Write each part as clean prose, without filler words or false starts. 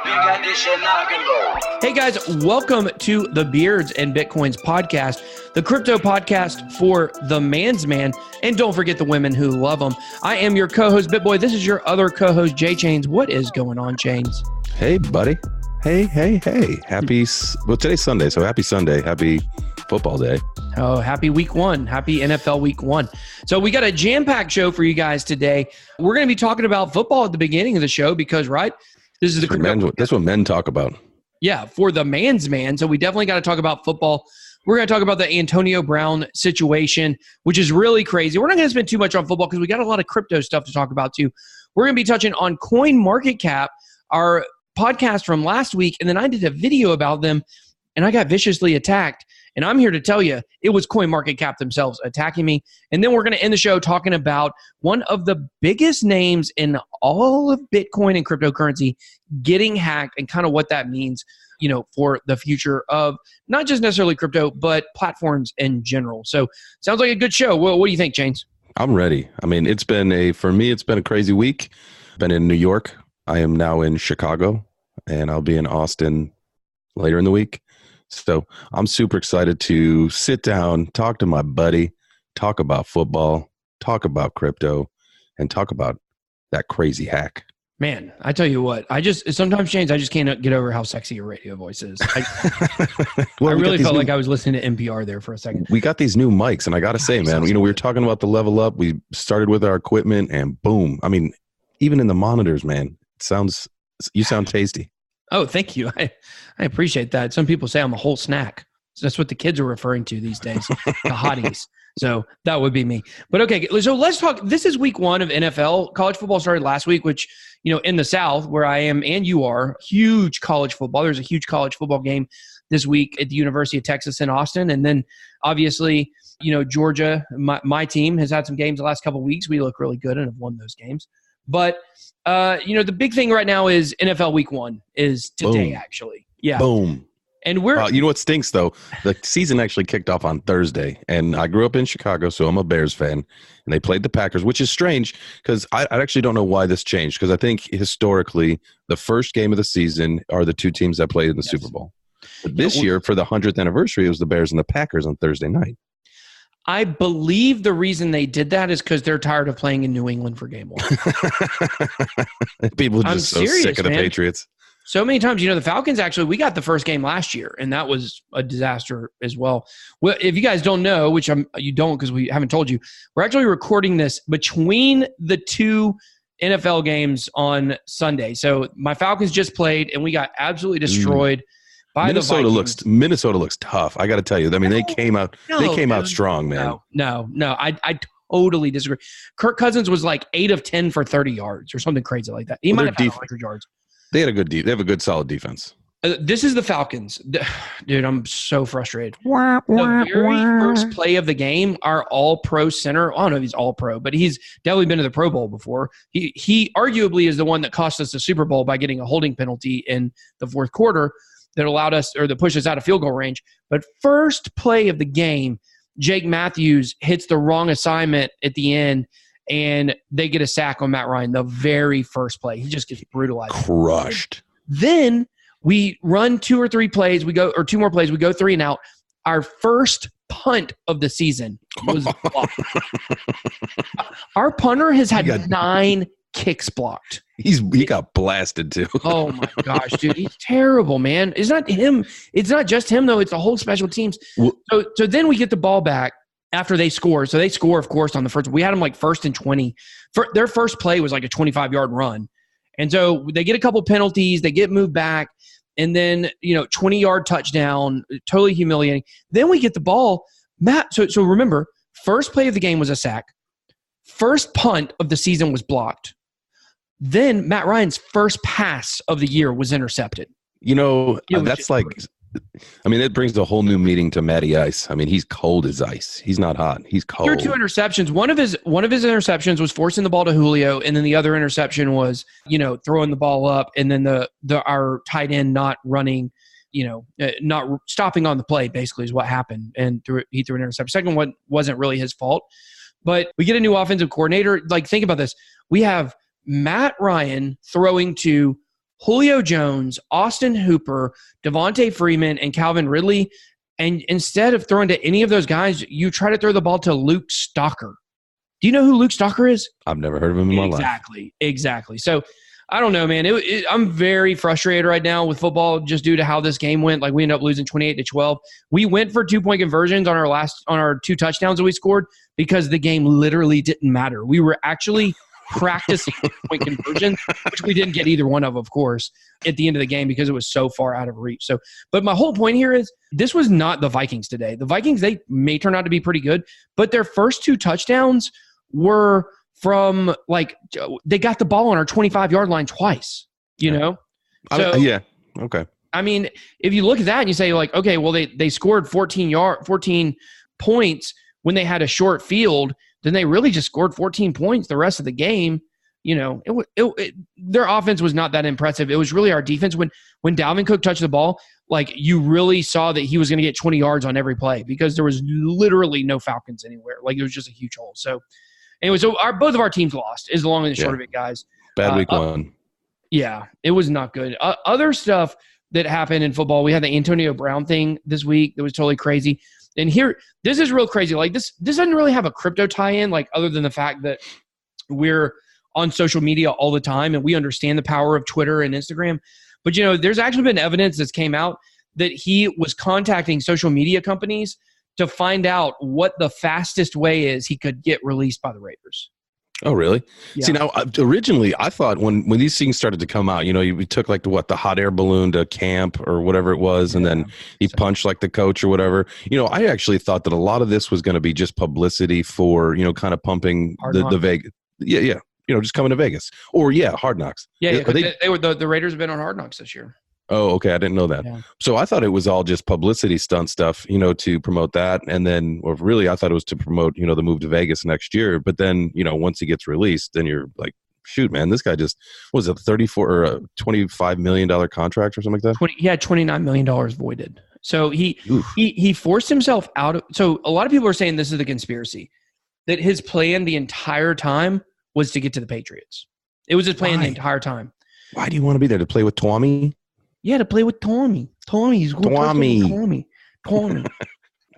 Hey guys, welcome to the Beards and Bitcoins podcast, the crypto podcast for the man's man. And don't forget the women who love them. I am your co-host, Bitboy. This is your other co-host, Jay Chains. What is going on, Chains? Hey, buddy. Hey. Today's Sunday, so happy Sunday. Happy football day. Oh, happy week one. Happy NFL week one. So we got a jam-packed show for you guys today. We're going to be talking about football at the beginning of the show because, right, this is that's what men talk about. Yeah, for the man's man. So we definitely got to talk about football. We're going to talk about the Antonio Brown situation, which is really crazy. We're not going to spend too much on football because we got a lot of crypto stuff to talk about too. We're going to be touching on CoinMarketCap, our podcast from last week, and then I did a video about them, and I got viciously attacked. And I'm here to tell you, it was CoinMarketCap themselves attacking me. And then we're going to end the show talking about one of the biggest names in all of Bitcoin and cryptocurrency getting hacked and kind of what that means, you know, for the future of not just necessarily crypto, but platforms in general. So sounds like a good show. What do you think, James? I'm ready. I mean, for me, it's been a crazy week. Been in New York. I am now in Chicago, and I'll be in Austin later in the week. So I'm super excited to sit down, talk to my buddy, talk about football, talk about crypto, and talk about that crazy hack. Man, I tell you what, sometimes, James, I just can't get over how sexy your radio voice is. I really felt like I was listening to NPR there for a second. We got these new mics, and I got to say, man, we were talking about the level up. We started with our equipment, and boom. I mean, even in the monitors, man, you sound tasty. Oh, thank you. I appreciate that. Some people say I'm a whole snack. So that's what the kids are referring to these days, the hotties. So that would be me. But okay, so let's talk. This is week one of NFL. College football started last week, which, you know, in the South where I am and you are, huge college football. There's a huge college football game this week at the University of Texas in Austin. And then obviously, you know, Georgia, my team has had some games the last couple of weeks. We look really good and have won those games. But, you know, the big thing right now is NFL week one is today, Boom. Actually. Yeah. Boom. And you know what stinks, though? The season actually kicked off on Thursday. And I grew up in Chicago, so I'm a Bears fan. And they played the Packers, which is strange because I actually don't know why this changed. Because I think historically, the first game of the season are the two teams that played in the Super Bowl. But this year, for the 100th anniversary, it was the Bears and the Packers on Thursday night. I believe the reason they did that is because they're tired of playing in New England for game one. People are just so sick of the Patriots. So many times, you know, the Falcons actually, we got the first game last year, and that was a disaster as well. Well, if you guys don't know, which you don't because we haven't told you, we're actually recording this between the two NFL games on Sunday. So my Falcons just played, and we got absolutely destroyed. Minnesota looks tough. I got to tell you. I mean, they came out strong, man. No. I totally disagree. Kirk Cousins was like 8 of 10 for 30 yards or something crazy like that. He might have had 100 yards. They have a good solid defense. This is the Falcons. Dude, I'm so frustrated. The very first play of the game, our all-pro center, I don't know if he's all-pro, but he's definitely been to the Pro Bowl before. He arguably is the one that cost us the Super Bowl by getting a holding penalty in the fourth quarter that allowed us, or that pushed us out of field goal range. But first play of the game, Jake Matthews hits the wrong assignment at the end, and they get a sack on Matt Ryan the very first play. He just gets brutalized. Crushed. Then we run two more plays, we go 3 and out. Our first punt of the season was blocked. Our punter has had 9 kicks blocked. He got blasted too. Oh my gosh, dude, he's terrible, man. It's not him. It's not just him though. It's the whole special teams. So then we get the ball back after they score. So they score, of course, on the first. We had them like 1st and 20. Their first play was like a 25-yard run, and so they get a couple penalties. They get moved back, and then 20-yard touchdown, totally humiliating. Then we get the ball, Matt. So remember, first play of the game was a sack. First punt of the season was blocked. Then Matt Ryan's first pass of the year was intercepted. That's like, it brings a whole new meaning to Matty Ice. I mean, he's cold as ice. He's not hot. He's cold. There were 2 interceptions. One of his interceptions was forcing the ball to Julio, and then the other interception was, throwing the ball up, and then our tight end not running, not stopping on the play. Basically, is what happened, and he threw an interception. Second one wasn't really his fault, but we get a new offensive coordinator. Like, think about this: we have Matt Ryan throwing to Julio Jones, Austin Hooper, Devontae Freeman, and Calvin Ridley. And instead of throwing to any of those guys, you try to throw the ball to Luke Stalker. Do you know who Luke Stalker is? I've never heard of him in my life. Exactly. So I don't know, man. I'm very frustrated right now with football just due to how this game went. Like we ended up losing 28-12. We went for 2-point conversions on our 2 touchdowns that we scored because the game literally didn't matter. We were actually practicing point conversion, which we didn't get either one of course, at the end of the game because it was so far out of reach. So, but my whole point here is this was not the Vikings today. The Vikings, they may turn out to be pretty good, but their first 2 touchdowns were from they got the ball on our 25-yard line twice, you know? So, yeah. Okay. I mean, if you look at that and you say okay, well, they scored 14 points when they had a short field, then they really just scored 14 points the rest of the game. You know, their offense was not that impressive. It was really our defense. When Dalvin Cook touched the ball, you really saw that he was going to get 20 yards on every play because there was literally no Falcons anywhere. It was just a huge hole. So anyway, so both of our teams lost is the long and the short of it, guys. Bad week 1. Yeah, it was not good. Other stuff that happened in football, we had the Antonio Brown thing this week that was totally crazy. And here, this is real crazy. This doesn't really have a crypto tie-in, other than the fact that we're on social media all the time and we understand the power of Twitter and Instagram. But, there's actually been evidence that's came out that he was contacting social media companies to find out what the fastest way is he could get released by the Raiders. Oh, really? Yeah. See, now, originally, I thought when these things started to come out, we took the hot air balloon to camp or whatever it was, and then he punched the coach or whatever. I actually thought that a lot of this was going to be just publicity for, kind of pumping the Vegas. Yeah. Just coming to Vegas. Or, Hard Knocks. Yeah, they were the Raiders have been on Hard Knocks this year. Oh, okay. I didn't know that. Yeah. So I thought it was all just publicity stunt stuff, to promote that. And then, or really, I thought it was to promote, the move to Vegas next year. But then, once he gets released, then you're like, shoot, man, this guy just, what was it, $34 or a $25 million contract or something like that? He had $29 million voided. So he forced himself out of, so a lot of people are saying this is the conspiracy, that his plan the entire time was to get to the Patriots. It was his plan the entire time. Why do you want to be there? To play with Tommy? Yeah, to play with Tommy. He's good. Tommy. I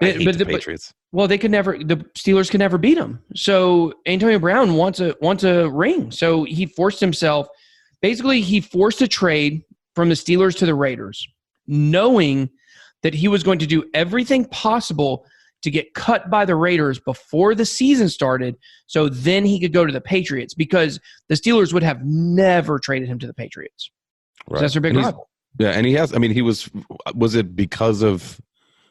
hate the Patriots. Well, the Steelers could never beat him. So Antonio Brown wants a ring. So he forced himself. Basically, he forced a trade from the Steelers to the Raiders, knowing that he was going to do everything possible to get cut by the Raiders before the season started, so then he could go to the Patriots, because the Steelers would have never traded him to the Patriots. Right. So that's their big rival. Yeah, and he was it because of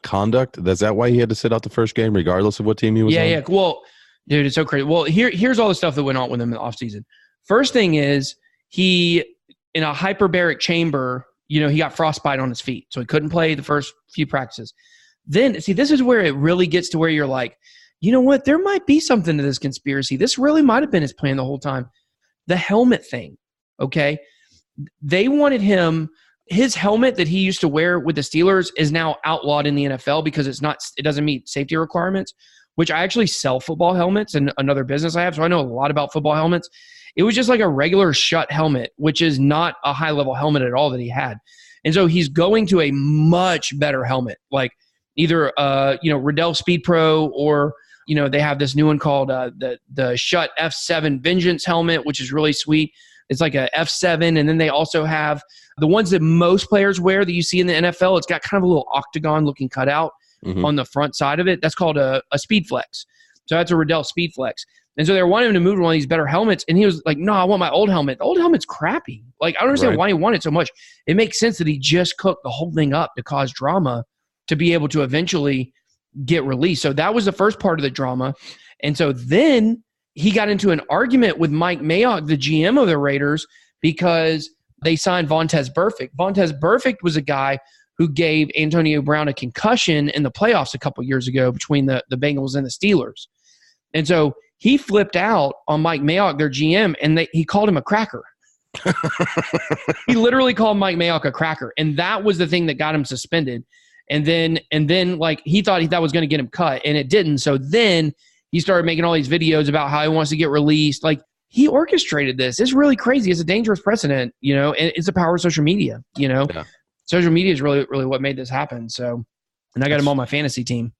conduct? Is that why he had to sit out the first game, regardless of what team he was on? Yeah. Well, dude, it's so crazy. Well, here's all the stuff that went on with him in the offseason. First thing is, he, in a hyperbaric chamber, he got frostbite on his feet, so he couldn't play the first few practices. Then, see, this is where it really gets to where you're like, you know what? There might be something to this conspiracy. This really might have been his plan the whole time. The helmet thing, okay? They wanted him. His helmet that he used to wear with the Steelers is now outlawed in the NFL because it doesn't meet safety requirements, which I actually sell football helmets in another business I have, so I know a lot about football helmets. It was just like a regular shut helmet, which is not a high-level helmet at all that he had. And so he's going to a much better helmet, like either Riddell Speed Pro, or they have this new one called the Shut F7 Vengeance helmet, which is really sweet. It's like a F7, and then they also have the ones that most players wear that you see in the NFL. It's got kind of a little octagon-looking cutout on the front side of it. That's called a Speed Flex. So that's a Riddell Speed Flex. And so they're wanting him to move to one of these better helmets, and he was like, no, I want my old helmet. The old helmet's crappy. I don't understand why he wanted it so much. It makes sense that he just cooked the whole thing up to cause drama to be able to eventually get released. So that was the first part of the drama. And so then he got into an argument with Mike Mayock, the GM of the Raiders, because they signed Vontaze Burfict. Vontaze Burfict was a guy who gave Antonio Brown a concussion in the playoffs a couple years ago between the Bengals and the Steelers. And so he flipped out on Mike Mayock, their GM, and he called him a cracker. He literally called Mike Mayock a cracker. And that was the thing that got him suspended. And then he thought that was going to get him cut, and it didn't. So then he started making all these videos about how he wants to get released. he orchestrated this. It's really crazy. It's a dangerous precedent, you know, and it's the power of social media, you know. Yeah. Social media is really, really what made this happen. So, and I got him on my fantasy team.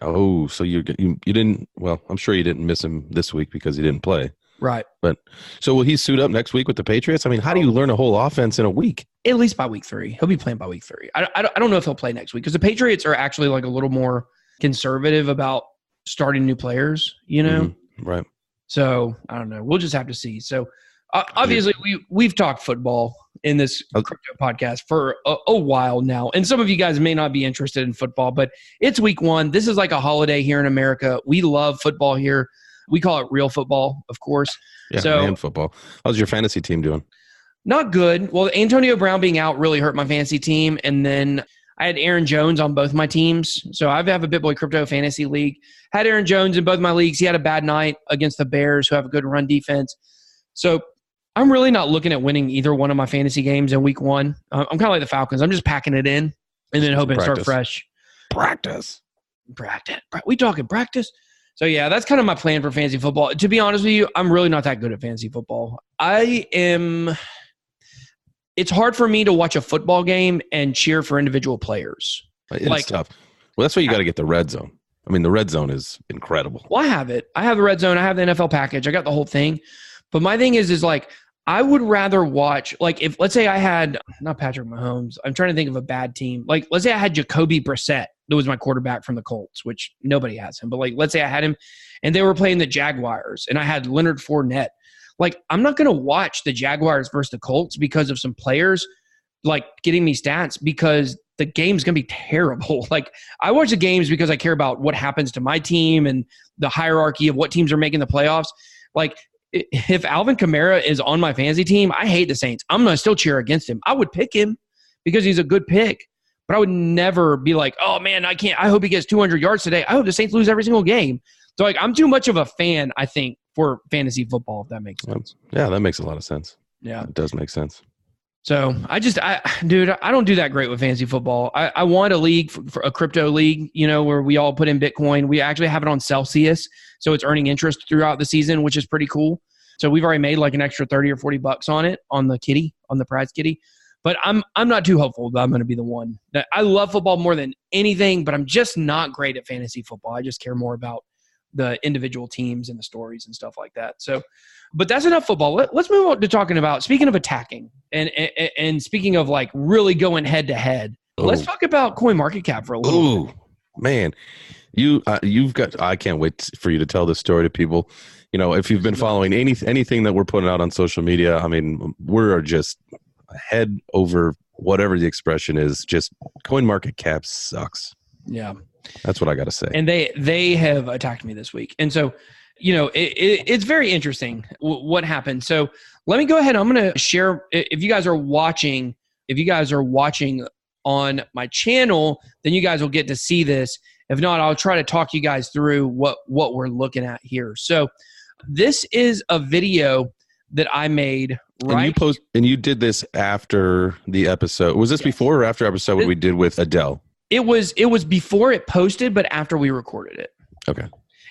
Oh, so you didn't, well, I'm sure you didn't miss him this week because he didn't play. Right. But so will he suit up next week with the Patriots? I mean, how do you learn a whole offense in a week? At least by week 3. He'll be playing by week 3. I don't know if he'll play next week because the Patriots are actually like a little more conservative about starting new players, you know? Mm-hmm. Right. So I don't know. We'll just have to see. So obviously we've talked football in this crypto podcast for a while now. And some of you guys may not be interested in football, but it's week 1. This is like a holiday here in America. We love football here. We call it real football, of course. Yeah, so, man football. How's your fantasy team doing? Not good. Well, Antonio Brown being out really hurt my fantasy team. And then I had Aaron Jones on both my teams. So I have a Bitboy Crypto Fantasy League. Had Aaron Jones in both my leagues. He had a bad night against the Bears, who have a good run defense. So I'm really not looking at winning either one of my fantasy games in week 1. I'm kind of like the Falcons. I'm just packing it in and then hoping to start fresh. Practice. We talking practice? So, yeah, that's kind of my plan for fantasy football. To be honest with you, I'm really not that good at fantasy football. It's hard for me to watch a football game and cheer for individual players. It's tough. Well, that's why you got to get the red zone. I mean, the red zone is incredible. Well, I have it. I have the red zone. I have the NFL package. I got the whole thing. But my thing is like, I would rather watch, like, if, let's say I had, not Patrick Mahomes, I'm trying to think of a bad team. Like, let's say I had Jacoby Brissett, that was my quarterback from the Colts, which nobody has him. But, like, let's say I had him, and they were playing the Jaguars, and I had Leonard Fournette. Like, I'm not going to watch the Jaguars versus the Colts because of some players, like, getting me stats, because the game's going to be terrible. Like, I watch the games because I care about what happens to my team and the hierarchy of what teams are making the playoffs. Like, if Alvin Kamara is on my fantasy team, I hate the Saints. I'm going to still cheer against him. I would pick him because he's a good pick, but I would never be like, oh man, I hope he gets 200 yards today. I hope the Saints lose every single game. So like, I'm too much of a fan, I think, for fantasy football, if that makes sense. Yeah, that makes a lot of sense. Yeah. It does make sense. So dude, I don't do that great with fantasy football. I want a league, for a crypto league, you know, where we all put in Bitcoin. We actually have it on Celsius, so it's earning interest throughout the season, which is pretty cool. So we've already made like an extra 30 or 40 bucks on it, on the kitty, on the prize kitty. But I'm not too hopeful that I'm going to be the one. That I love football more than anything, but I'm just not great at fantasy football. I just care more about the individual teams and the stories and stuff like that. So, but that's enough football. Let's move on to talking about, speaking of attacking and speaking of like really going head to head, let's talk about CoinMarketCap for a little bit. Man, you've got, I can't wait for you to tell this story to people. You know, if you've been following anything that we're putting out on social media, I mean, we're just head over whatever the expression is. Just CoinMarketCap sucks. Yeah. That's what I got to say. And they have attacked me this week. And so, you know, it's very interesting what happened. So let me go ahead. I'm going to share, if you guys are watching on my channel, then you guys will get to see this. If not, I'll try to talk you guys through what we're looking at here. So this is a video that I made. Right. And you did this after the episode. Was this before or after episode we did with Adele? It was before it posted, but after we recorded it. Okay.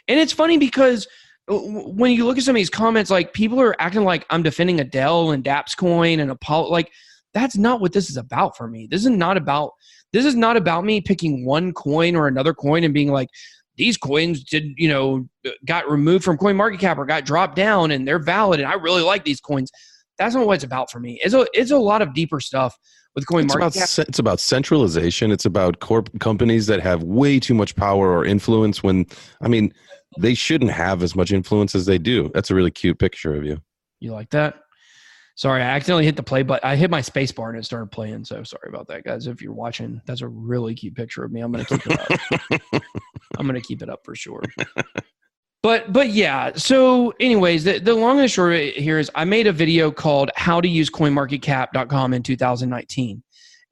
And it's funny because when you look at some of these comments, like people are acting like I'm defending Adele and Daps Coin and Apollo. Like that's not what this is about for me. This is not about me picking one coin or another coin and being like, these coins got removed from CoinMarketCap or got dropped down and they're valid and I really like these coins. That's not what it's about for me. It's a lot of deeper stuff with CoinMarketCap. It's about centralization. It's about companies that have way too much power or influence when, I mean, they shouldn't have as much influence as they do. That's a really cute picture of you. You like that? Sorry, I accidentally hit the play button. I hit my space bar and it started playing. So sorry about that, guys. If you're watching, that's a really cute picture of me. I'm going to keep it up. I'm going to keep it up for sure. But yeah, so anyways, the long and the short here is I made a video called How to Use CoinMarketCap.com in 2019.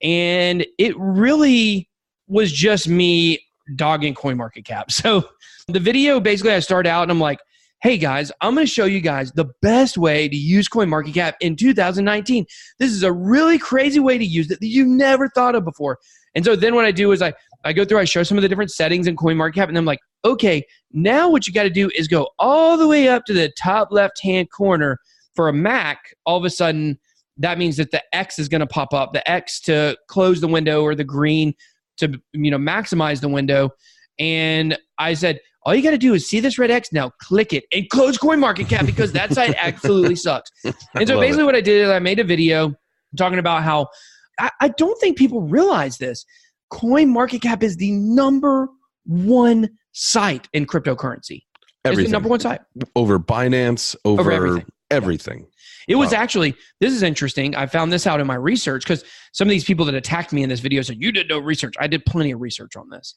And it really was just me dogging CoinMarketCap. So the video, basically I start out and I'm like, hey guys, I'm going to show you guys the best way to use CoinMarketCap in 2019. This is a really crazy way to use it that you've never thought of before. And so then what I do is I I go through, I show some of the different settings in CoinMarketCap, and I'm like, okay, now what you got to do is go all the way up to the top left-hand corner. For a Mac, all of a sudden, that means that the X is going to pop up, the X to close the window or the green to maximize the window. And I said, all you got to do is see this red X, now click it and close CoinMarketCap because that site absolutely sucks. And so basically what I did is I made a video talking about how I don't think people realize this. CoinMarketCap is the number one site in cryptocurrency. It's the number one site. Over Binance, over everything. It was actually, this is interesting. I found this out in my research because some of these people that attacked me in this video said, you did no research. I did plenty of research on this.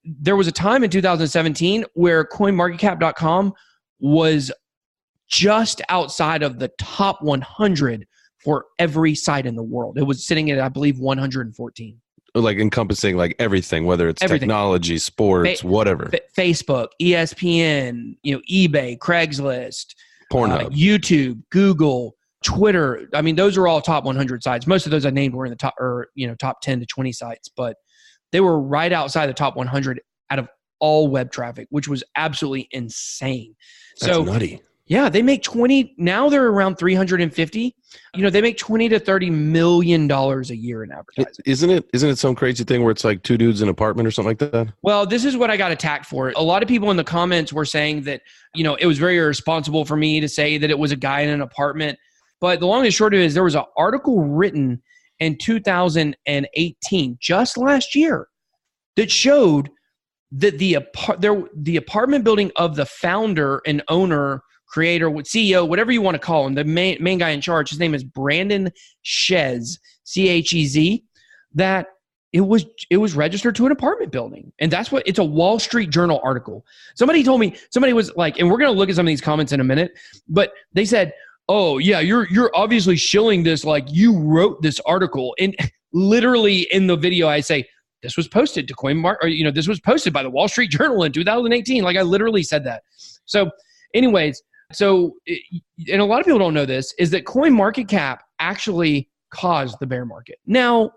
There was a time in 2017 where CoinMarketCap.com was just outside of the top 100 for every site in the world. It was sitting at, I believe, 114. Like encompassing like everything, whether it's technology, sports, whatever. Facebook, ESPN, eBay, Craigslist, Pornhub, YouTube, Google, Twitter. I mean, those are all top 100 sites. Most of those I named were in the top, or top 10 to 20 sites, but they were right outside the top 100 out of all web traffic, which was absolutely insane. That's nutty. Yeah, they make 20, now they're around 350. They make 20 to 30 million dollars a year in advertising. Isn't it some crazy thing where it's like two dudes in an apartment or something like that? Well, this is what I got attacked for. A lot of people in the comments were saying that, it was very irresponsible for me to say that it was a guy in an apartment. But the long and short of it is there was an article written in 2018, just last year, that showed that the apartment building of the founder and owner, creator, CEO, whatever you want to call him, the main guy in charge, his name is Brandon Chez, Chez, that it was registered to an apartment building. And it's a Wall Street Journal article. Somebody told me, somebody was like, and we're going to look at some of these comments in a minute, but they said, oh yeah, you're obviously shilling this, like you wrote this article. And literally in the video, I say, this was posted to CoinMarketCap, this was posted by the Wall Street Journal in 2018. Like I literally said that. So anyways, and a lot of people don't know this, is that CoinMarketCap actually caused the bear market. Now,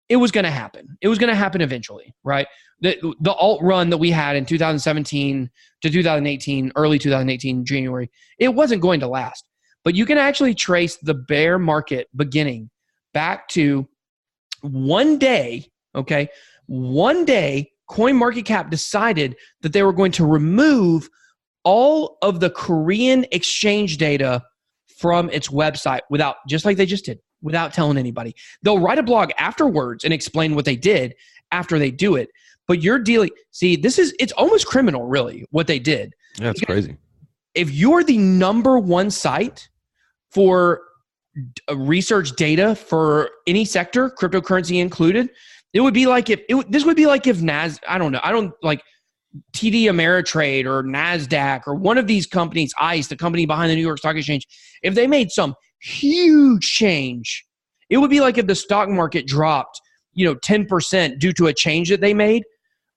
it was going to happen. It was going to happen eventually, right? The alt run that we had in 2017 to 2018, early 2018, January, it wasn't going to last. But you can actually trace the bear market beginning back to one day, okay? One day, CoinMarketCap decided that they were going to remove all of the Korean exchange data from its website just like they just did, without telling anybody. They'll write a blog afterwards and explain what they did after they do it. But it's almost criminal, really, what they did. Yeah, it's crazy. If you're the number one site for research data for any sector, cryptocurrency included, it would be like if TD Ameritrade or NASDAQ or one of these companies, ICE, the company behind the New York Stock Exchange, if they made some huge change, it would be like if the stock market dropped, 10% due to a change that they made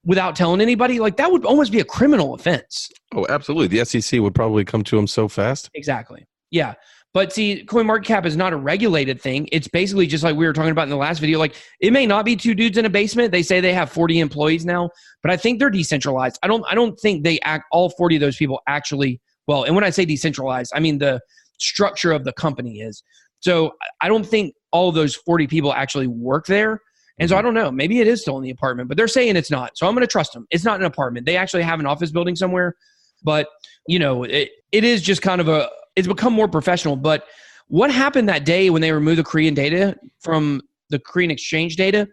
without telling anybody. Like that would almost be a criminal offense. Oh, absolutely. The SEC would probably come to them so fast. Exactly. Yeah. But see, CoinMarketCap is not a regulated thing. It's basically just like we were talking about in the last video. Like it may not be two dudes in a basement. They say they have 40 employees now, but I think they're decentralized. I don't think all 40 of those people actually, well, and when I say decentralized, I mean the structure of the company is. So I don't think all of those 40 people actually work there. And so I don't know, maybe it is still in the apartment, but they're saying it's not. So I'm going to trust them. It's not an apartment. They actually have an office building somewhere, but it is just kind of it's become more professional. But what happened that day when they removed the Korean data from the Korean exchange data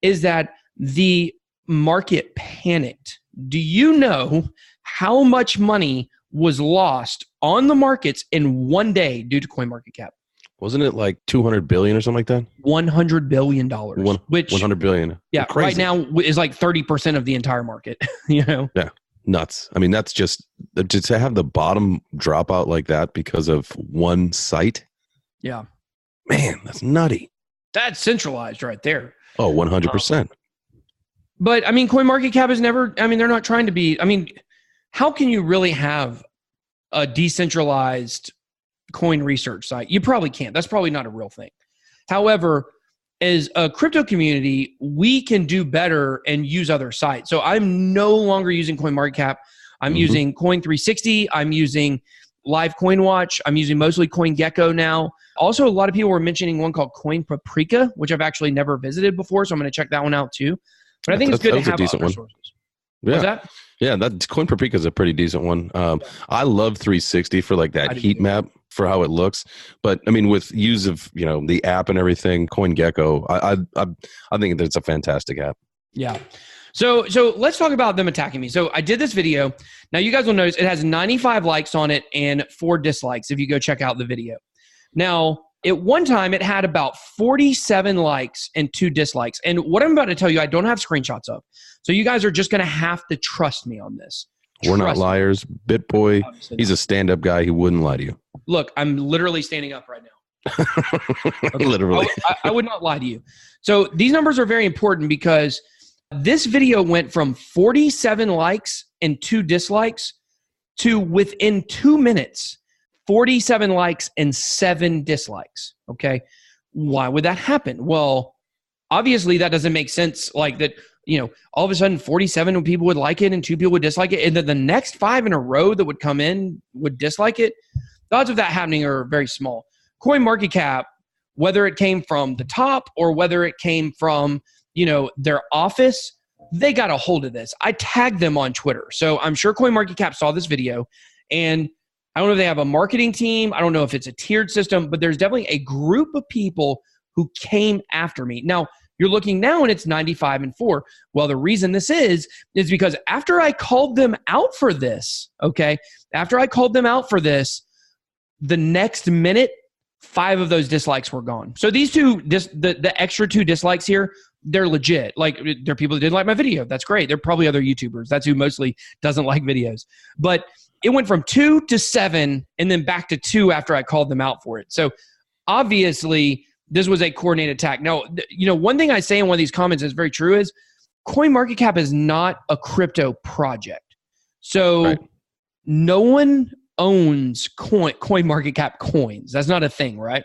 is that the market panicked. Do you know how much money was lost on the markets in one day due to CoinMarketCap? Wasn't it like 200 billion or something like that? $100 billion. Which 100 billion. Yeah, right now is like 30% of the entire market. Yeah. Nuts. I mean, that's just to have the bottom drop out like that because of one site. Yeah. Man, that's nutty. That's centralized right there. Oh, 100%. But I mean, CoinMarketCap is they're not trying to be, how can you really have a decentralized coin research site? You probably can't. That's probably not a real thing. However, as a crypto community, we can do better and use other sites. So I'm no longer using CoinMarketCap. I'm using Coin360. I'm using Live Coin Watch. I'm using mostly CoinGecko now. Also, a lot of people were mentioning one called Coinpaprika, which I've actually never visited before, so I'm going to check that one out too. But I think it's good to have other sources. Yeah. What's that? Yeah, that Coinpaprika is a pretty decent one. I love 360 for like that heat map for how it looks. But I mean, with use of the app and everything, CoinGecko, I think that's a fantastic app. Yeah. So let's talk about them attacking me. So I did this video. Now you guys will notice it has 95 likes on it and 4 dislikes if you go check out the video. Now, at one time, it had about 47 likes and 2 dislikes. And what I'm about to tell you, I don't have screenshots of. So you guys are just going to have to trust me on this. We're not liars. Bitboy, he's a stand-up guy. He wouldn't lie to you. Look, I'm literally standing up right now. Okay. Literally. I would not lie to you. So these numbers are very important because this video went from 47 likes and 2 dislikes to within 2 minutes, 47 likes and 7 dislikes. Okay. Why would that happen? Well, obviously that doesn't make sense. Like that, all of a sudden 47 people would like it and 2 people would dislike it. And then the next 5 in a row that would come in would dislike it. The odds of that happening are very small. CoinMarketCap, whether it came from the top or whether it came from, their office, they got a hold of this. I tagged them on Twitter. So I'm sure CoinMarketCap saw this video, and I don't know if they have a marketing team. I don't know if it's a tiered system, but there's definitely a group of people who came after me. Now, you're looking now and it's 95 and 4. Well, the reason this is because after I called them out for this, the next minute, 5 of those dislikes were gone. So these 2, the extra 2 dislikes here, they're legit. Like, they're people that didn't like my video. That's great. They're probably other YouTubers. That's who mostly doesn't like videos. But it went from 2 to 7 and then back to 2 after I called them out for it. So obviously, this was a coordinated attack. Now, one thing I say in one of these comments is very true is CoinMarketCap is not a crypto project. So no one owns CoinMarketCap coins. That's not a thing, right?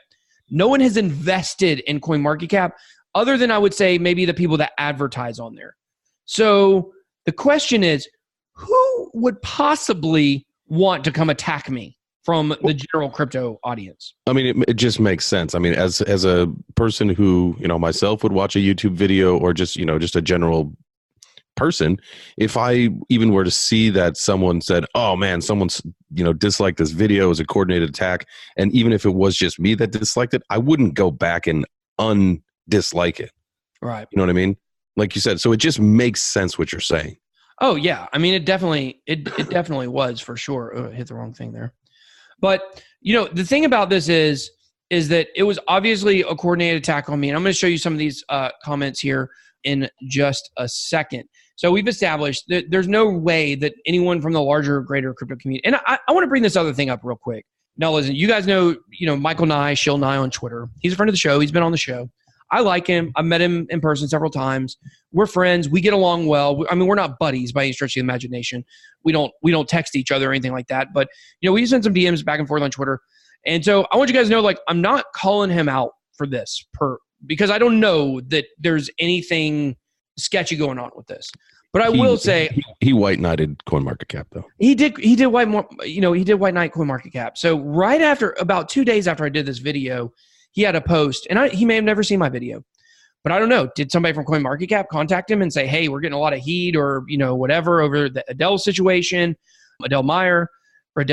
No one has invested in CoinMarketCap other than, I would say, maybe the people that advertise on there. So the question is, who would possibly want to come attack me from the general crypto audience? I mean, it just makes sense. I mean, as a person who, myself would watch a YouTube video or just a general person, if I even were to see that someone said, oh man, someone's, disliked this video as a coordinated attack, and even if it was just me that disliked it, I wouldn't go back and undislike it. Right. You know what I mean? Like you said, so it just makes sense what you're saying. Oh yeah. I mean, it definitely was for sure. Oh, I hit the wrong thing there. But, the thing about this is that it was obviously a coordinated attack on me. And I'm going to show you some of these comments here in just a second. So we've established that there's no way that anyone from the larger, greater crypto community, and I want to bring this other thing up real quick. Now, listen, you guys know, Michael Nye, Shill Nye on Twitter. He's a friend of the show. He's been on the show. I like him. I've met him in person several times. We're friends. We get along well. I mean, we're not buddies by any stretch of the imagination. We don't text each other or anything like that. But, we send some DMs back and forth on Twitter. And so I want you guys to know, like, I'm not calling him out for this because I don't know that there's anything sketchy going on with this. But I will say he white knighted CoinMarketCap though. He did white knight CoinMarketCap. So right after, about 2 days after I did this video, he had a post, and he may have never seen my video, but I don't know. Did somebody from CoinMarketCap contact him and say, hey, we're getting a lot of heat or, whatever over the Adele situation, Adele Meyer. But,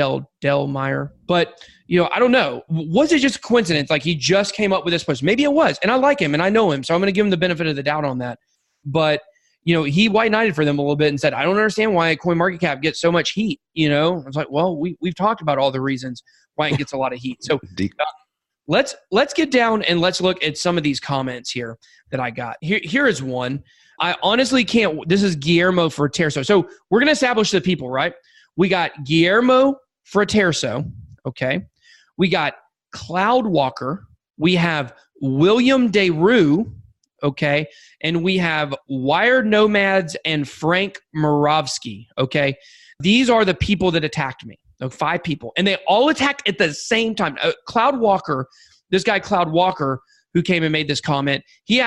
I don't know. Was it just a coincidence? Like, he just came up with this post. Maybe it was, and I like him and I know him, so I'm going to give him the benefit of the doubt on that. But, he white knighted for them a little bit and said, I don't understand why CoinMarketCap gets so much heat. I was like, well, we've talked about all the reasons why it gets a lot of heat. So let's get down and let's look at some of these comments here that I got. Here is one. I honestly can't. This is Guillermo Fraterso. So we're going to establish the people, right? We got Guillermo Fraterso. Okay. We got Cloudwalker. We have William DeRue. Okay. And we have Wired Nomads and Frank Moravsky. Okay. These are the people that attacked me. 5 people. And they all attacked at the same time. Cloudwalker, this guy Cloudwalker, who came and made this comment. He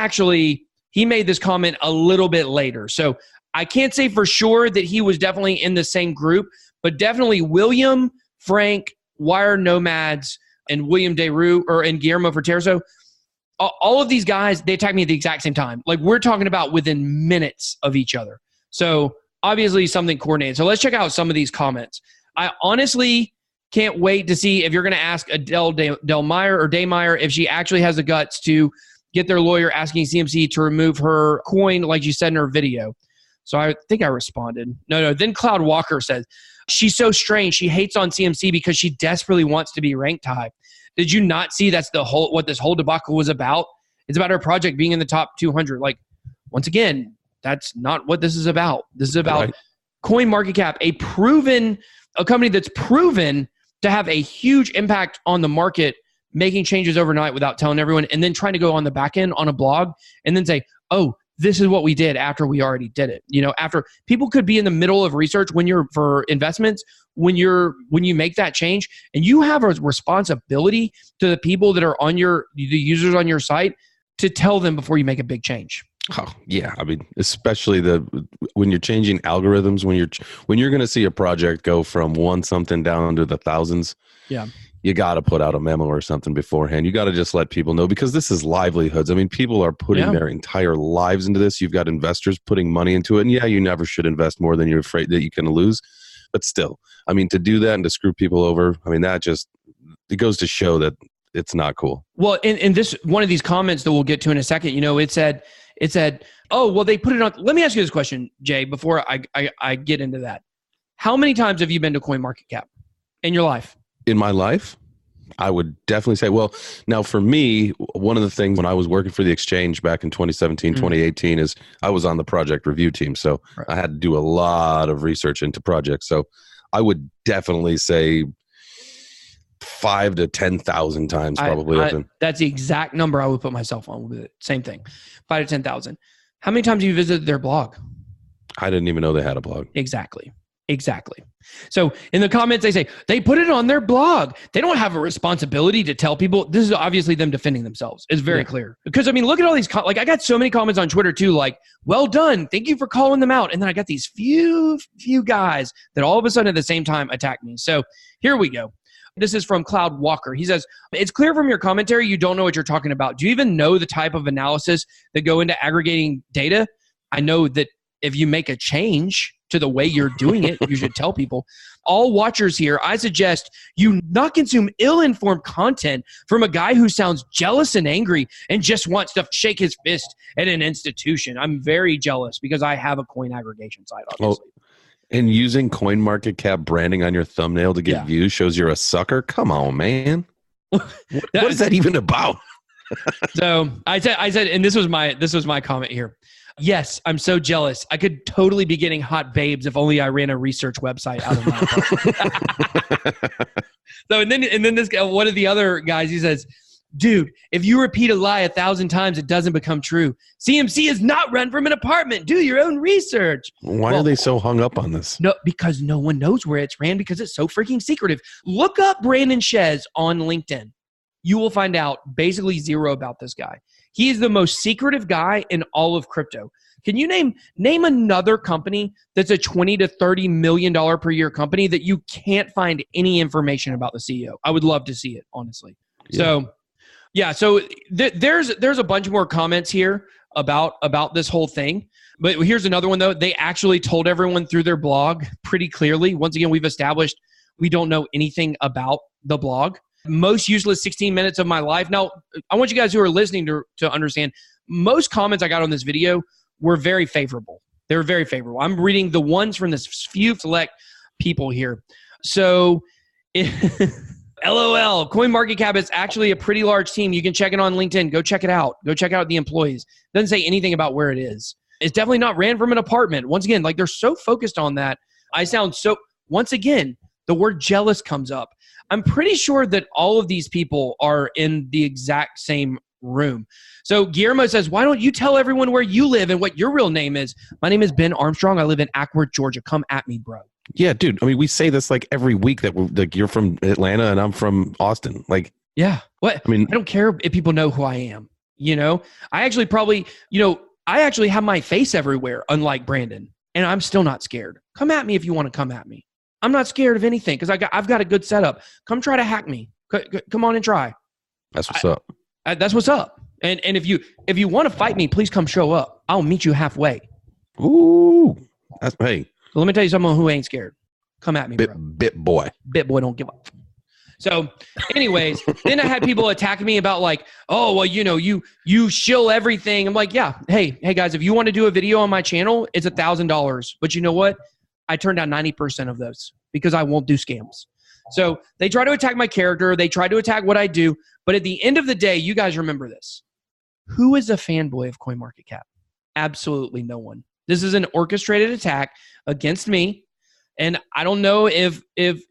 made this comment a little bit later. So I can't say for sure that he was definitely in the same group, but definitely William, Frank, Wire Nomads, and William DeRue, and Guillermo Fraterzo, all of these guys, they attacked me at the exact same time. Like, we're talking about within minutes of each other. So obviously something coordinated. So let's check out some of these comments. I honestly can't wait to see if you're going to ask Adele Daymeyer if she actually has the guts to get their lawyer asking CMC to remove her coin like you said in her video. So I think I responded. No. Then Cloud Walker says, she's so strange. She hates on CMC because she desperately wants to be ranked high. Did you not see that's what this whole debacle was about? It's about her project being in the top 200. Like, once again, that's not what this is about. This is about CoinMarketCap, a company that's proven to have a huge impact on the market, making changes overnight without telling everyone, and then trying to go on the back end on a blog and then say, oh, this is what we did after we already did it. After people could be in the middle of research for investments, when you make that change, and you have a responsibility to the people that are the users on your site to tell them before you make a big change. Oh, yeah. I mean, especially when you're changing algorithms, when you're going to see a project go from one something down to the thousands. Yeah. You got to put out a memo or something beforehand. You got to just let people know, because this is livelihoods. I mean, people are putting their entire lives into this. You've got investors putting money into it. And yeah, you never should invest more than you're afraid that you can lose. But still, I mean, to do that and to screw people over, I mean, it goes to show that it's not cool. Well, in this one of these comments that we'll get to in a second, it said, oh, well, they put it on. Let me ask you this question, Jay, before I get into that. How many times have you been to CoinMarketCap in your life? In my life, I would definitely say, well, now for me, one of the things when I was working for the exchange back in 2017, 2018 is I was on the project review team. So I had to do a lot of research into projects. So I would definitely say 5,000 to 10,000 times probably. That's the exact number I would put myself on with it. Same thing, 5,000 to 10,000. How many times have you visited their blog? I didn't even know they had a blog. Exactly. So in the comments, they say they put it on their blog. They don't have a responsibility to tell people. This is obviously them defending themselves. It's very clear. Because, I mean, look at all these, I got so many comments on Twitter too, like, well done. Thank you for calling them out. And then I got these few guys that all of a sudden at the same time attack me. So here we go. This is from Cloud Walker. He says, it's clear from your commentary you don't know what you're talking about. Do you even know the type of analysis that go into aggregating data? I know that if you make a change to the way you're doing it, you should tell people. All watchers here, I suggest you not consume ill-informed content from a guy who sounds jealous and angry and just wants to shake his fist at an institution. I'm very jealous because I have a coin aggregation site, obviously. Oh, and using CoinMarketCap branding on your thumbnail to get views shows you're a sucker? Come on, man. What is that even about? So I said, and this was my comment here. Yes, I'm so jealous. I could totally be getting hot babes if only I ran a research website out of my apartment. So and then this guy, one of the other guys, he says, dude, if you repeat a lie 1,000 times, it doesn't become true. CMC is not run from an apartment. Do your own research. Why are they so hung up on this? No, because no one knows where it's ran because it's so freaking secretive. Look up Brandon Shez on LinkedIn. You will find out basically zero about this guy. He is the most secretive guy in all of crypto. Can you name another company that's a $20 to $30 million per year company that you can't find any information about the CEO? I would love to see it, honestly. Yeah. So there's a bunch more comments here about this whole thing. But here's another one, though. They actually told everyone through their blog pretty clearly. Once again, we've established we don't know anything about the blog. Most useless 16 minutes of my life. Now, I want you guys who are listening to understand, most comments I got on this video were very favorable. They were very favorable. I'm reading the ones from this few select people here. So, LOL, CoinMarketCap is actually a pretty large team. You can check it on LinkedIn. Go check it out. Go check out the employees. Doesn't say anything about where it is. It's definitely not ran from an apartment. Once again, like they're so focused on that. Once again, the word jealous comes up. I'm pretty sure that all of these people are in the exact same room. So Guillermo says, why don't you tell everyone where you live and what your real name is? My name is Ben Armstrong. I live in Ackworth, Georgia. Come at me, bro. Yeah, dude. I mean, we say this like every week that you're from Atlanta and I'm from Austin. Like, yeah. What? I mean, I don't care if people know who I am. You know, I actually probably, I actually have my face everywhere, unlike Brandon, and I'm still not scared. Come at me if you want to come at me. I'm not scared of anything because I've got a good setup. Come try to hack me. Come on and try. That's what's up. That's what's up. And if you want to fight me, please come show up. I'll meet you halfway. Ooh, that's hey. So let me tell you someone who ain't scared. Come at me, bro. Bitboy. Bitboy don't give up. So, anyways, then I had people attacking me about like, oh, well, you shill everything. I'm like, yeah, hey guys, if you want to do a video on my channel, it's $1,000. But you know what? I turned down 90% of those because I won't do scams. So they try to attack my character. They try to attack what I do. But at the end of the day, you guys remember this. Who is a fanboy of CoinMarketCap? Absolutely no one. This is an orchestrated attack against me. And I don't know if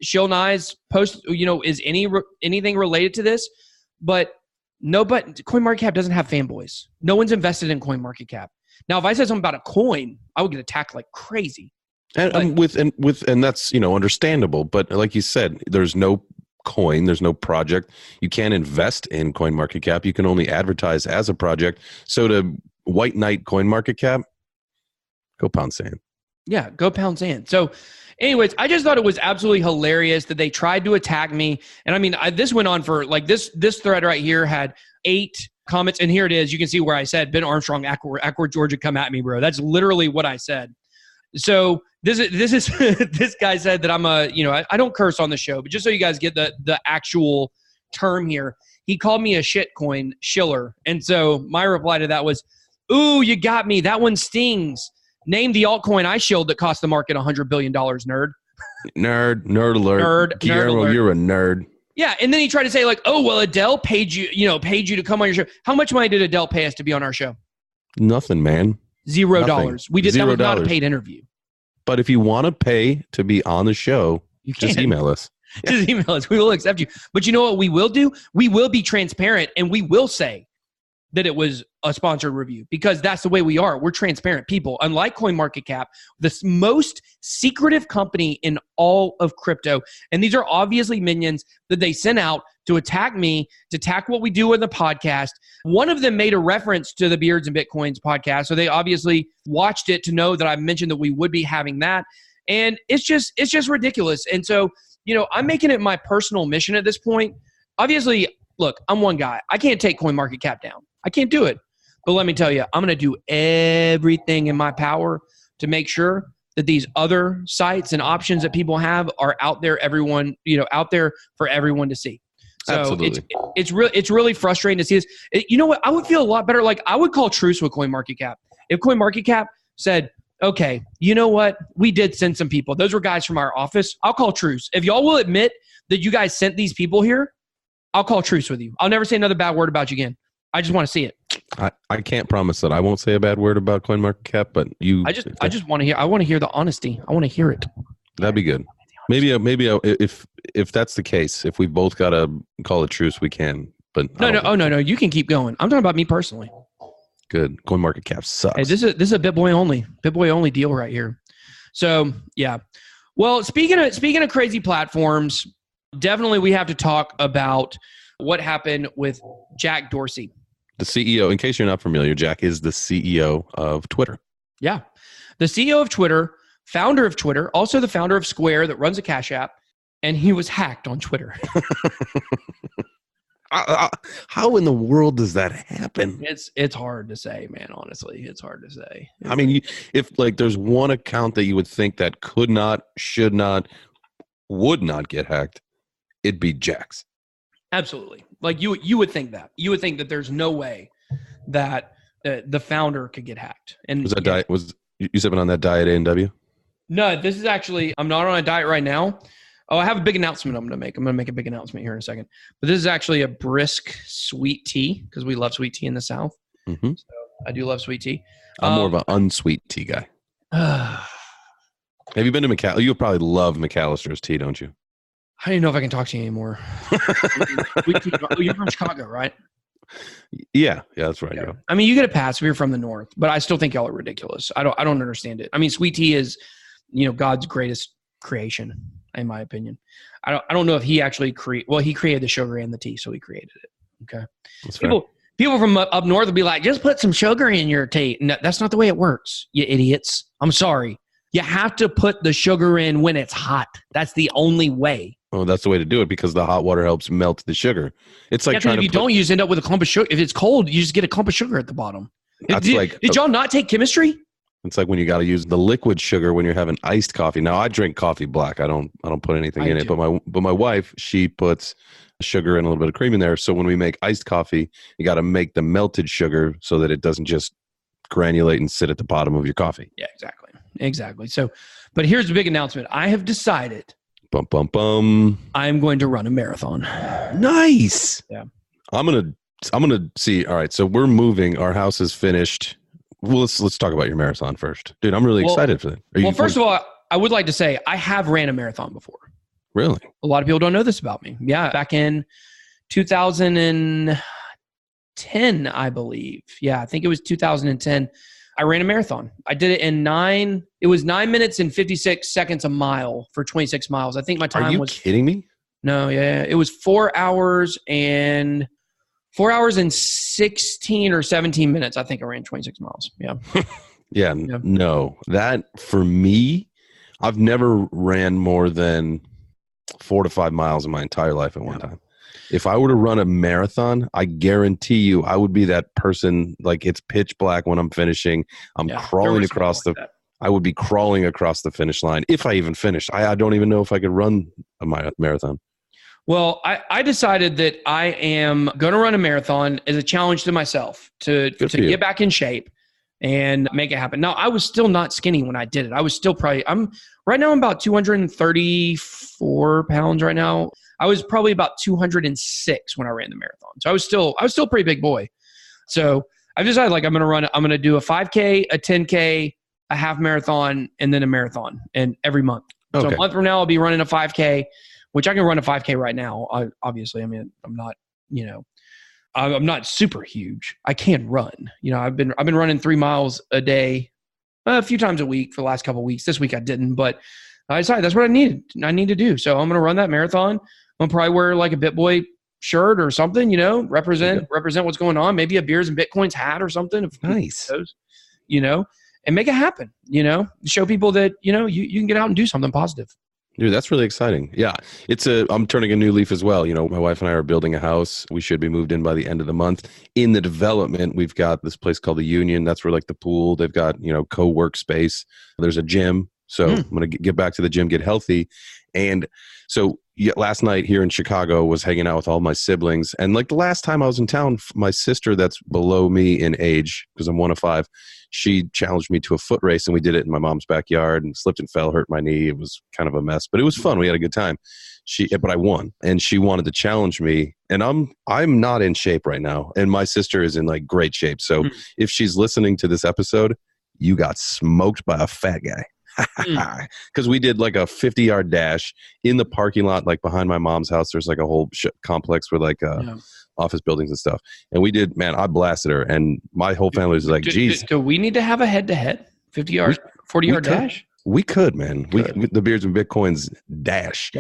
Shill Nye's post, is anything related to this, but CoinMarketCap doesn't have fanboys. No one's invested in CoinMarketCap. Now, if I said something about a coin, I would get attacked like crazy. And that's understandable. But like you said, there's no coin, there's no project. You can't invest in CoinMarketCap. You can only advertise as a project. So to white knight CoinMarketCap, go pound sand. Yeah, go pound sand. So anyways, I just thought it was absolutely hilarious that they tried to attack me. And I mean, this went on for like this thread right here had 8 comments. And here it is. You can see where I said, Ben Armstrong, Accord, Georgia, come at me, bro. That's literally what I said. So this is this guy said that I'm I don't curse on the show, but just so you guys get the actual term here, he called me a shitcoin shiller. And so my reply to that was, ooh, you got me. That one stings. Name the altcoin I shilled that cost the market $100 billion, nerd. Nerd alert. Guillermo, you're a nerd. Yeah, and then he tried to say like, oh, well, Adele paid you to come on your show. How much money did Adele pay us to be on our show? Nothing, man. $0. We did that was not a paid interview. But if you want to pay to be on the show, just email us. Just email us. We will accept you. But you know what we will do? We will be transparent and we will say that it was a sponsored review because that's the way we are. We're transparent people. Unlike CoinMarketCap, the most secretive company in all of crypto. And these are obviously minions that they sent out to attack me, to attack what we do in the podcast. One of them made a reference to the Beards and Bitcoins podcast. So they obviously watched it to know that I mentioned that we would be having that. And it's just ridiculous. And so, I'm making it my personal mission at this point. Obviously, look, I'm one guy. I can't take CoinMarketCap down. I can't do it. But let me tell you, I'm going to do everything in my power to make sure that these other sites and options that people have are out there, out there for everyone to see. So absolutely. It's really frustrating to see this. You know what? I would feel a lot better. Like I would call truce with CoinMarketCap. If CoinMarketCap said, okay, you know what? We did send some people. Those were guys from our office. I'll call truce. If y'all will admit that you guys sent these people here, I'll call truce with you. I'll never say another bad word about you again. I just want to see it. I can't promise that I won't say a bad word about CoinMarketCap, but I just want to hear. I want to hear the honesty. I want to hear it. That'd be good. Maybe if that's the case, if we both got to call a truce, we can. But no. You can keep going. I'm talking about me personally. Good. CoinMarketCap sucks. Hey, this is a Bitboy only deal right here. So yeah. Well, speaking of crazy platforms, definitely we have to talk about what happened with Jack Dorsey. The CEO, in case you're not familiar, Jack is the CEO of Twitter. Yeah. The CEO of Twitter, founder of Twitter, also the founder of Square that runs a Cash App, and he was hacked on Twitter. How in the world does that happen? It's hard to say, man, honestly. It's hard to say. I mean, if like there's one account that you would think that could not, should not, would not get hacked, it'd be Jack's. Absolutely. Like you would think that. You would think that there's no way that the founder could get hacked. And was that diet? Was you sipping on that diet A&W? No, this is actually. I'm not on a diet right now. Oh, I have a big announcement I'm going to make. I'm going to make a big announcement here in a second. But this is actually a brisk sweet tea because we love sweet tea in the South. Mm-hmm. So I do love sweet tea. I'm more of an unsweet tea guy. Have you been to McAllister? You probably love McAllister's tea, don't you? I don't even know if I can talk to you anymore. You're from Chicago, right? Yeah, that's right. Yeah. I mean, you get a pass if you're from the North, but I still think y'all are ridiculous. I don't understand it. I mean, sweet tea is, God's greatest creation, in my opinion. I don't know if he actually he created the sugar and the tea, so he created it. Okay. People from up north will be like, just put some sugar in your tea. No, that's not the way it works, you idiots. I'm sorry. You have to put the sugar in when it's hot. That's the only way. Oh, that's the way to do it because the hot water helps melt the sugar. It's like trying if to you don't use, end up with a clump of sugar. If it's cold, you just get a clump of sugar at the bottom. Did y'all not take chemistry? It's like when you got to use the liquid sugar when you're having iced coffee. Now I drink coffee black. I don't put anything in it. But my wife, she puts sugar and a little bit of cream in there. So when we make iced coffee, you got to make the melted sugar so that it doesn't just granulate and sit at the bottom of your coffee. Yeah, exactly. So, but here's the big announcement. I have decided. Bum bum bum. I'm going to run a marathon. Nice. Yeah. I'm gonna see. All right. So we're moving. Our house is finished. Well, let's talk about your marathon first, dude. I'm really excited for that. First of all, I would like to say I have ran a marathon before. Really? A lot of people don't know this about me. Yeah, back in 2010, I believe. Yeah, I think it was 2010. I ran a marathon. I did it in 9 minutes and 56 seconds a mile for 26 miles. I think my time was... Are you kidding me? No, yeah. It was 4 hours and 16 or 17 minutes. I think I ran 26 miles. Yeah. Yeah. No. That, for me, I've never ran more than 4 to 5 miles in my entire life at one time. If I were to run a marathon, I guarantee you I would be that person, like it's pitch black when I'm finishing. I'm crawling across I would be crawling across the finish line if I even finished. I don't even know if I could run a marathon. Well, I decided that I am going to run a marathon as a challenge to myself to get back in shape and make it happen. Now, I was still not skinny when I did it. I was still I'm about 234 pounds right now. I was probably about 206 when I ran the marathon. So I was still a pretty big boy. So I've decided I'm going to do a 5K, a 10K, a half marathon, and then a marathon and every month. Okay. So a month from now, I'll be running a 5K, which I can run a 5K right now. Obviously, I mean, I'm not, I'm not super huge. I can run. I've been running 3 miles a day, a few times a week for the last couple of weeks. This week I didn't, but I decided that's what I need to do. So I'm going to run that marathon. I'm gonna probably wear like a Bitboy shirt or something, represent what's going on. Maybe a Beers and Bitcoins hat or something. Nice. Those, and make it happen. Show people that you can get out and do something positive. Dude, that's really exciting. Yeah, I'm turning a new leaf as well. My wife and I are building a house. We should be moved in by the end of the month. In the development, we've got this place called the Union. That's where like the pool. They've got co-work space. There's a gym. So I'm gonna get back to the gym, get healthy, and so. Last night here in Chicago was hanging out with all my siblings. And like the last time I was in town, my sister that's below me in age, because I'm one of 5, she challenged me to a foot race and we did it in my mom's backyard and slipped and fell, hurt my knee. It was kind of a mess, but it was fun. We had a good time. But I won and she wanted to challenge me and I'm not in shape right now. And my sister is in like great shape. So if she's listening to this episode, you got smoked by a fat guy. Because we did like a 50-yard dash in the parking lot, like behind my mom's house. There's like a whole complex with like office buildings and stuff. And we did, man, I blasted her. And my whole family was like, geez. Do we need to have a head-to-head 50-yard, 40-yard dash? We could, man. We the Beers and Bitcoins dash.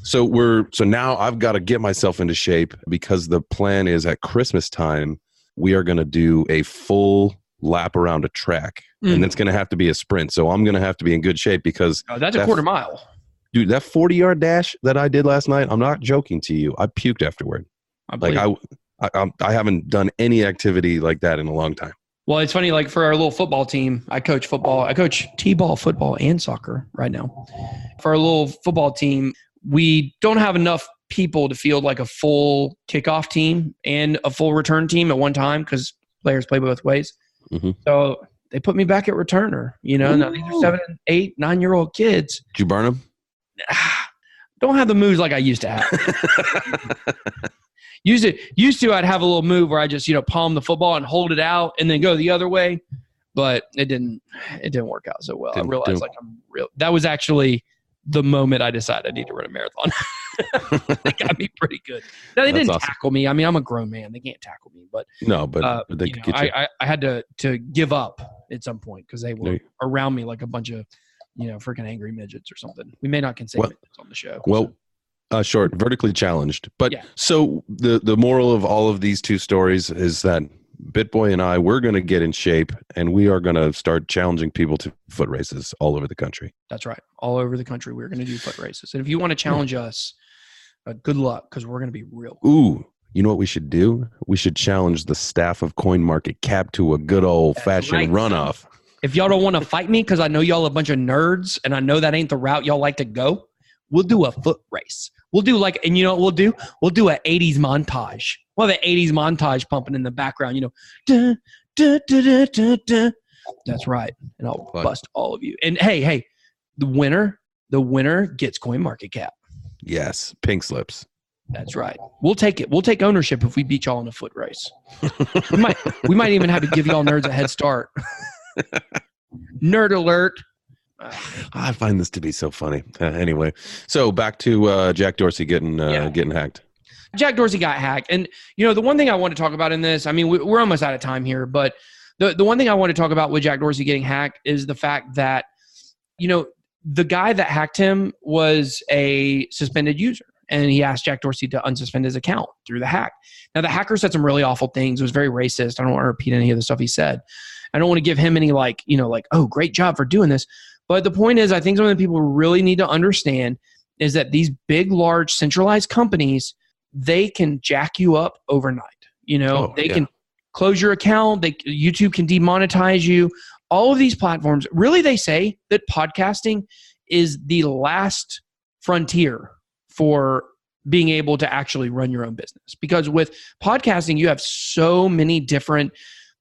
So now I've got to get myself into shape because the plan is at Christmas time, we are going to do a full lap around a track. And it's going to have to be a sprint. So I'm going to have to be in good shape because that's a quarter mile. Dude, that 40-yard dash that I did last night, I'm not joking to you. I puked afterward. I haven't done any activity like that in a long time. Well, it's funny, like for our little football team, I coach football. I coach t-ball, football, and soccer right now. For our little football team, we don't have enough people to field like a full kickoff team and a full return team at one time because players play both ways. So they put me back at returner, Now these are 7, 8, 9-year-old kids. Did you burn them? Don't have the moves like I used to have. Used to, I'd have a little move where I just, palm the football and hold it out and then go the other way. But it didn't work out so well. I realized that was actually the moment I decided I need to run a marathon. They got me pretty good. Now they didn't tackle me. I mean, I'm a grown man. They can't tackle me, but they could get you. I had to give up at some point because they were around me like a bunch of freaking angry midgets or something. We may not consider midgets on the show. Well, Short, vertically challenged. But Yeah. so the moral of all of these two stories is that Bitboy and we're going to get in shape, and we are going to start challenging people to foot races all over the country. That's right. All over the country, we're going to do foot races. And if you want to challenge us, good luck, because we're going to be real. Ooh, you know what we should do? We should challenge the staff of CoinMarketCap to a good old-fashioned runoff. If y'all don't want to fight me, because I know y'all a bunch of nerds, and I know that ain't the route y'all like to go, we'll do a foot race. We'll do and you know what we'll do? We'll do an 80s montage. We'll have an 80s montage pumping in the background, Dun, dun, dun, dun, dun, dun. That's right. And I'll bust all of you. And hey, the winner gets CoinMarketCap. Yes, pink slips. That's right. We'll take it. We'll take ownership if we beat y'all in a foot race. we might even have to give y'all nerds a head start. Nerd alert. I find this to be so funny. Anyway, so back to Jack Dorsey getting hacked. Jack Dorsey got hacked. And, the one thing I want to talk about in this, I mean, we're almost out of time here, but the one thing I want to talk about with Jack Dorsey getting hacked is the fact that, the guy that hacked him was a suspended user. And he asked Jack Dorsey to unsuspend his account through the hack. Now, the hacker said some really awful things. It was very racist. I don't want to repeat any of the stuff he said. I don't want to give him any oh, great job for doing this. But the point is, I think some of the people really need to understand is that these big, large, centralized companies, they can jack you up overnight. They can close your account. YouTube can demonetize you. All of these platforms, really, they say that podcasting is the last frontier for being able to actually run your own business. Because with podcasting, you have so many different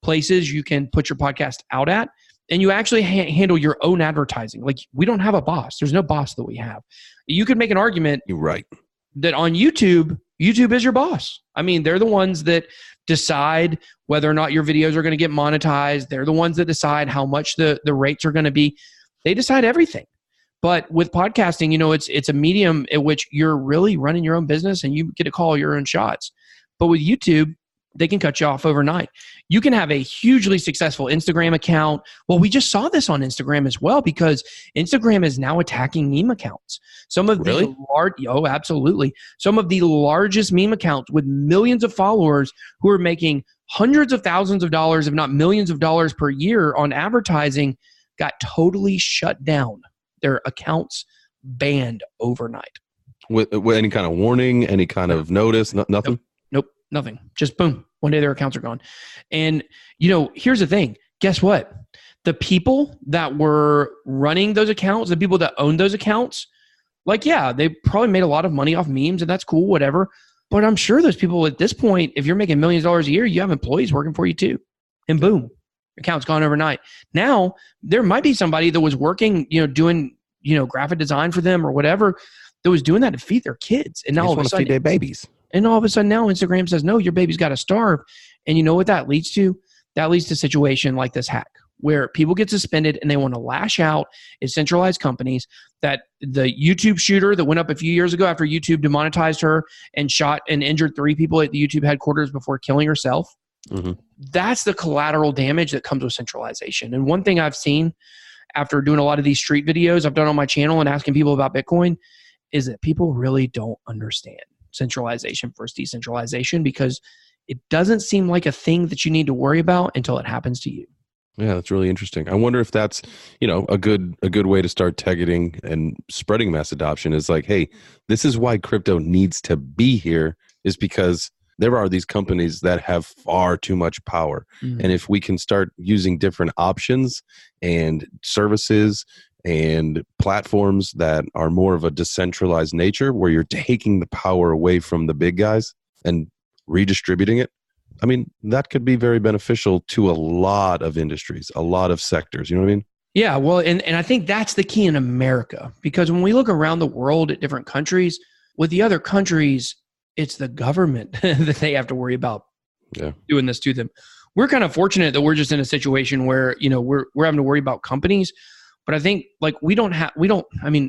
places you can put your podcast out at, and you actually handle your own advertising. Like, we don't have a boss. There's no boss that we have. You could make an argument You're right. that on YouTube is your boss. I mean, they're the ones that decide whether or not your videos are going to get monetized. They're the ones that decide how much the rates are going to be. They decide everything. But with podcasting, it's a medium at which you're really running your own business and you get to call your own shots. But with YouTube, they can cut you off overnight. You can have a hugely successful Instagram account. Well, we just saw this on Instagram as well, because Instagram is now attacking meme accounts. Some of the absolutely. Some of the largest meme accounts with millions of followers who are making hundreds of thousands of dollars, if not millions of dollars per year on advertising, got totally shut down. Their accounts banned overnight. With any kind of warning, any kind of notice, nothing? Nope, nothing. Just boom. One day their accounts are gone. And, here's the thing. Guess what? The people that were running those accounts, the people that owned those accounts, they probably made a lot of money off memes, and that's cool, whatever. But I'm sure those people at this point, if you're making millions of dollars a year, you have employees working for you too. And boom, account's gone overnight. Now, there might be somebody that was working, doing, graphic design for them or whatever, that was doing that to feed their kids. And now all of a sudden, feed their babies. And all of a sudden now Instagram says, no, your baby's got to starve. And you know what that leads to? That leads to a situation like this hack, where people get suspended and they want to lash out at centralized companies. That the YouTube shooter that went up a few years ago after YouTube demonetized her and shot and injured 3 people at the YouTube headquarters before killing herself. Mm-hmm. That's the collateral damage that comes with centralization. And one thing I've seen after doing a lot of these street videos I've done on my channel and asking people about Bitcoin is that people really don't understand centralization versus decentralization, because it doesn't seem like a thing that you need to worry about until it happens to you. Yeah, that's really interesting. I wonder if that's, a good way to start targeting and spreading mass adoption is like, hey, this is why crypto needs to be here, is because there are these companies that have far too much power. Mm-hmm. And if we can start using different options and services and platforms that are more of a decentralized nature, where you're taking the power away from the big guys and redistributing it, I mean, that could be very beneficial to a lot of industries, a lot of sectors. You know what I mean? Yeah, well, and I think that's the key in America, because when we look around the world at different countries, with the other countries, it's the government that they have to worry about doing this to them. We're kind of fortunate that we're just in a situation where, we're having to worry about companies. But I think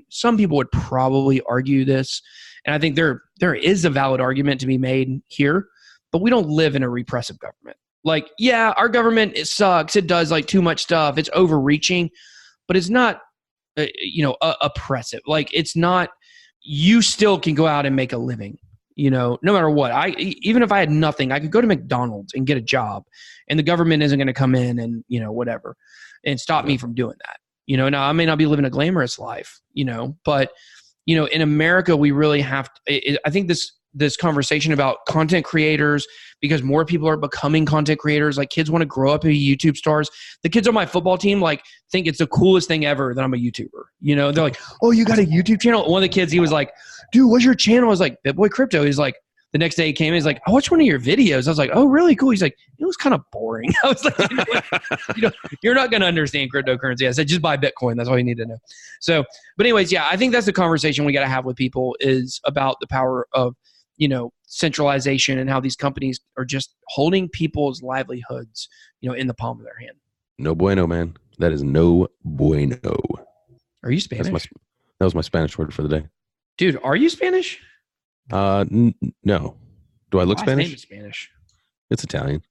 some people would probably argue this, and I think there is a valid argument to be made here, but we don't live in a repressive government. Our government, it sucks. It does too much stuff. It's overreaching, but it's not, oppressive. It's not you still can go out and make a living, no matter what. Even if I had nothing, I could go to McDonald's and get a job, and the government isn't going to come in and, whatever, and stop me from doing that. Now I may not be living a glamorous life, but, in America, we really have to, I think this conversation about content creators, because more people are becoming content creators. Like, kids want to grow up as YouTube stars. The kids on my football team, think it's the coolest thing ever that I'm a YouTuber. They're like, oh, you got a YouTube channel? One of the kids, he was like, dude, what's your channel? I was like, Bitboy Crypto. He's like, the next day he came in, he's like, I watched one of your videos. I was like, oh, really cool. He's like, it was kind of boring. I was like, you're not going to understand cryptocurrency. I said, just buy Bitcoin. That's all you need to know. So, but anyways, yeah, I think that's the conversation we got to have with people, is about the power of, centralization, and how these companies are just holding people's livelihoods, in the palm of their hand. No bueno, man. That is no bueno. Are you Spanish? That was my Spanish word for the day. Dude, are you Spanish? No. Do I look Spanish? Name is Spanish. It's Italian.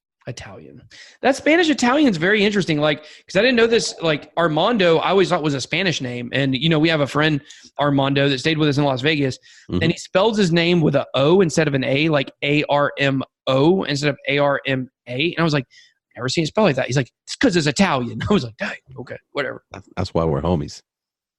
That Spanish Italian is very interesting. Because I didn't know this. Armando, I always thought was a Spanish name, and we have a friend, Armando, that stayed with us in Las Vegas, and he spells his name with an O instead of an A, like ARMO instead of ARMA. And I was like, never seen it spelled like that. He's like, it's because it's Italian. I was like, dang, okay, whatever. That's why we're homies.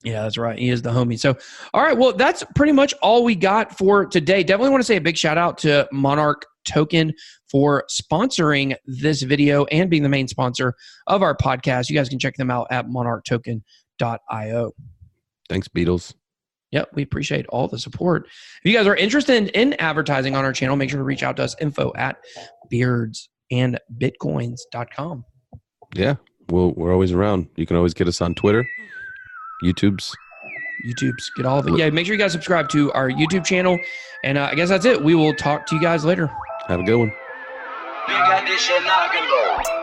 Yeah, that's right. He is the homie. So, all right. Well, that's pretty much all we got for today. Definitely want to say a big shout out to Monarch Token for sponsoring this video and being the main sponsor of our podcast. You guys can check them out at monarchtoken.io. Thanks, Beatles. Yep, we appreciate all the support. If you guys are interested in advertising on our channel, make sure to reach out to us, info@beardsandbitcoins.com. Yeah, we're always around. You can always get us on Twitter. YouTube's, get all of it. Yeah, make sure you guys subscribe to our YouTube channel. And I guess that's it. We will talk to you guys later. Have a good one. You got this shit knocking, bro.